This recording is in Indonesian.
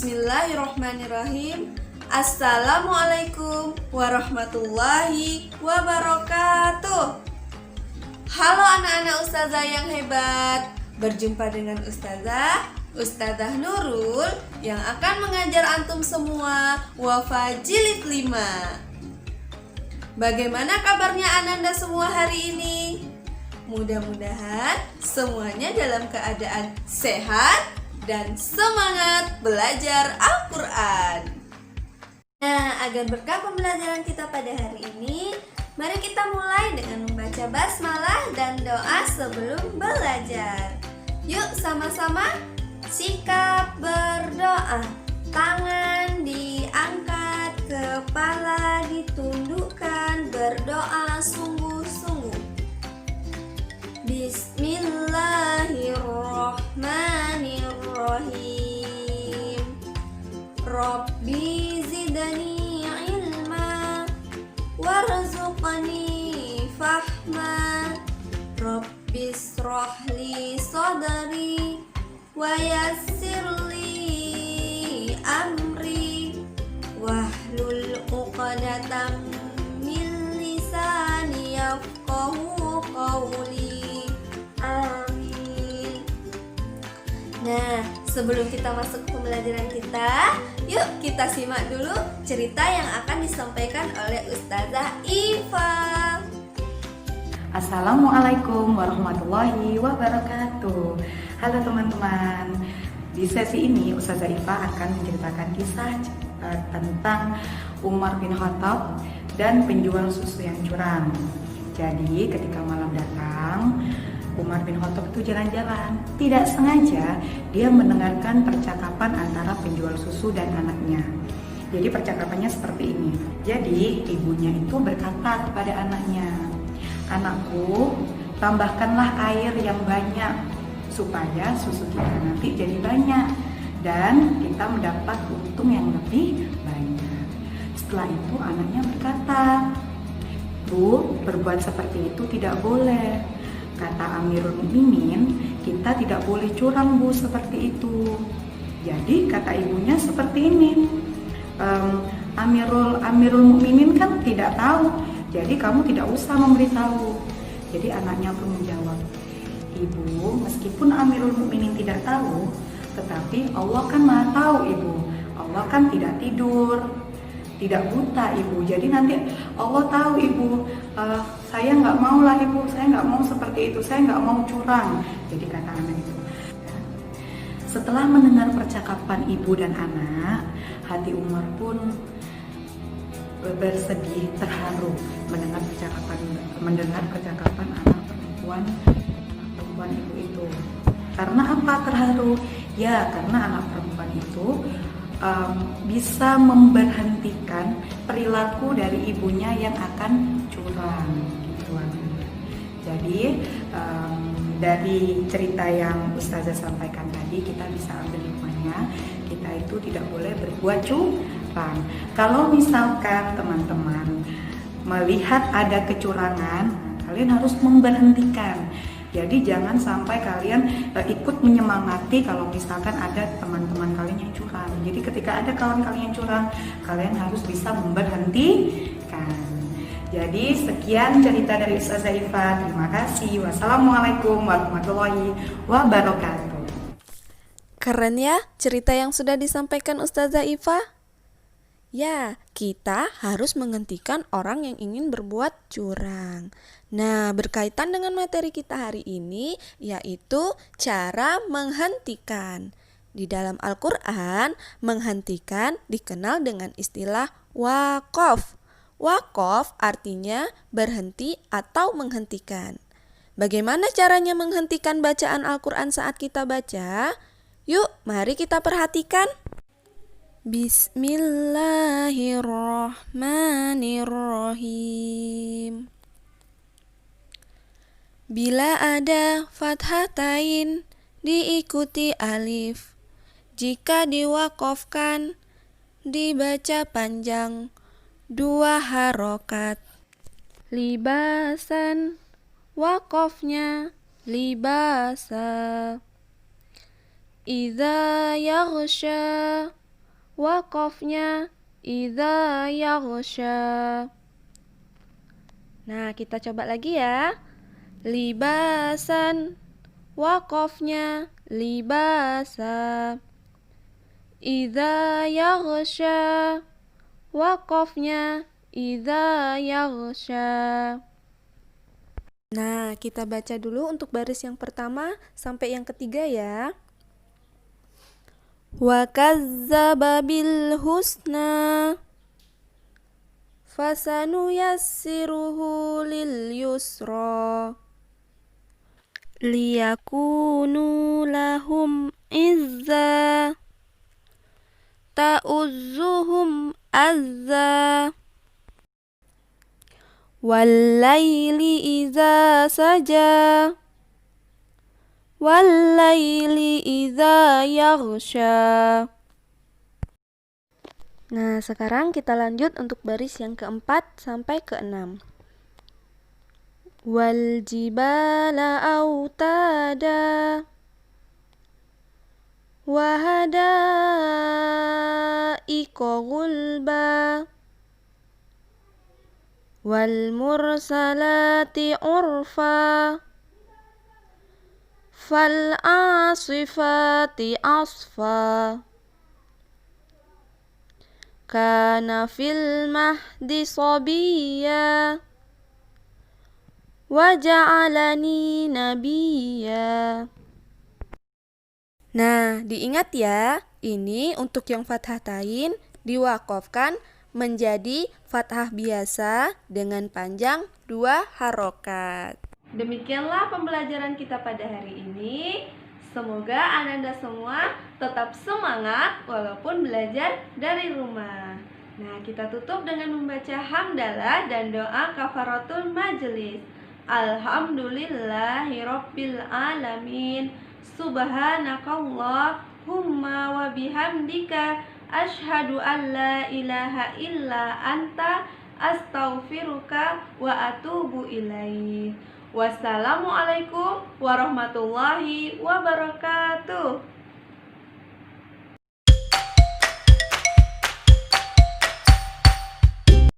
Bismillahirrahmanirrahim. Assalamualaikum warahmatullahi wabarakatuh. Halo anak-anak ustazah yang hebat. Berjumpa dengan Ustazah Nurul yang akan mengajar antum semua Wafa Jilid 5. Bagaimana kabarnya Ananda semua hari ini? Mudah-mudahan semuanya dalam keadaan sehat dan semangat belajar Al-Quran. Nah, agar berkah pembelajaran kita pada hari ini, mari kita mulai dengan membaca basmalah dan doa sebelum belajar. Yuk sama-sama sikap berdoa. Tangan diangkat, kepala ditundukkan, berdoa sungguh-sungguh. Bismillahirrahmanirrahim. Rabbi zidani ilma warzuqni fahma. Rabbi shrahli sadri wa yassirli amri wahlul uqdatam min lisani yafqahu qawli. Amin. Nah, sebelum kita masuk ke pembelajaran kita, yuk kita simak dulu cerita yang akan disampaikan oleh Ustazah Iva. Assalamualaikum warahmatullahi wabarakatuh. Halo teman-teman. Di sesi ini Ustazah Iva akan menceritakan kisah tentang Umar bin Khattab dan penjual susu yang curang. Jadi ketika malam datang, Umar bin Khattab itu jalan-jalan. Tidak sengaja dia mendengarkan percakapan antara penjual susu dan anaknya. Jadi percakapannya seperti ini. Jadi ibunya itu berkata kepada anaknya, "Anakku, tambahkanlah air yang banyak supaya susu kita nanti jadi banyak dan kita mendapat untung yang lebih banyak." Setelah itu anaknya berkata, "Bu, berbuat seperti itu tidak boleh. Kata Amirul Mukminin, kita tidak boleh curang, Bu, seperti itu." Jadi kata ibunya seperti ini, Amirul Mukminin kan tidak tahu, jadi kamu tidak usah memberitahu. Jadi anaknya pun menjawab, "Ibu, meskipun Amirul Mukminin tidak tahu, tetapi Allah kan Maha tahu, Ibu. Allah kan tidak tidur, tidak buta, Ibu. Jadi nanti Allah tahu, Ibu. Saya nggak mau lah, Ibu. Saya nggak mau seperti itu. Saya nggak mau curang." Jadi kata anak itu. Setelah mendengar percakapan ibu dan anak, hati Umar pun bersedih, terharu mendengar percakapan anak perempuan ibu itu. Karena apa terharu? Ya, karena anak perempuan itu bisa memberhentikan perilaku dari ibunya yang akan curang gitu. Jadi dari cerita yang Ustazah sampaikan tadi, kita bisa ambil hikmahnya, kita itu tidak boleh berbuat curang. Kalau misalkan teman-teman melihat ada kecurangan, kalian harus memberhentikan. Jadi jangan sampai kalian ikut menyemangati kalau misalkan ada teman-teman kalian yang curang. Jadi ketika ada kawan kalian yang curang, kalian harus bisa memberhentikan. Jadi sekian cerita dari Ustazah Iva. Terima kasih. Wassalamualaikum warahmatullahi wabarakatuh. Keren ya cerita yang sudah disampaikan Ustazah Iva. Ya, kita harus menghentikan orang yang ingin berbuat curang. Nah, berkaitan dengan materi kita hari ini, yaitu cara menghentikan. Di dalam Al-Quran, menghentikan dikenal dengan istilah waqaf. Waqaf artinya berhenti atau menghentikan. Bagaimana caranya menghentikan bacaan Al-Quran saat kita baca? Yuk, mari kita perhatikan. Bismillahirrahmanirrahim. Bila ada fathatain diikuti alif, jika diwaqafkan dibaca panjang 2 harokat. Libasan, waqafnya libasa. Idza yaghsha, Waqafnya idza yaghsha. Nah, kita coba lagi ya. Libasan. Waqafnya libasa. Idza yaghsha. Waqafnya idza yaghsha. Nah, kita baca dulu untuk baris yang pertama sampai yang ketiga ya. Wa kazzaba bil husna fasanuyassiruhu lil yusra liyakunu lahum izza ta'uzzuhum azza wallaili iza saja wallaili idza yaghsha. Nah, sekarang kita lanjut untuk baris yang keempat sampai keenam. Wal jibala autada wa hadaiqa gulba wal mursalati urfa fal asifati asfa kana fil mahdi sabiyya wa ja'alani nabiyya. Nah, diingat ya, ini untuk yang fathatain diwakofkan menjadi fathah biasa dengan panjang 2 harokat. Demikianlah pembelajaran kita pada hari ini. Semoga Anda semua tetap semangat walaupun belajar dari rumah. Nah, kita tutup dengan membaca hamdalah dan doa kafaratul majelis. Alhamdulillahirabbil alamin. Subhanakallahumma wa bihamdika asyhadu an la ilaha illa anta astaghfiruka wa atubu ilaik. Wassalamualaikum warahmatullahi wabarakatuh.